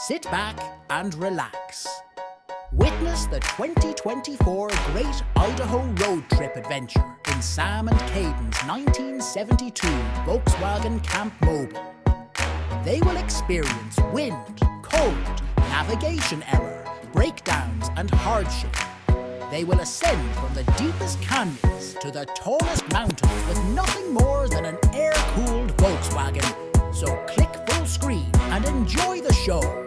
Sit back and relax. Witness the 2024 Great Idaho Road Trip Adventure in Sam and Caden's 1972 Volkswagen Camp Mobile. They will experience wind, cold, navigation error, breakdowns and hardship. They will ascend from the deepest canyons to the tallest mountains with nothing more than an air-cooled Volkswagen. So click full screen and enjoy the show.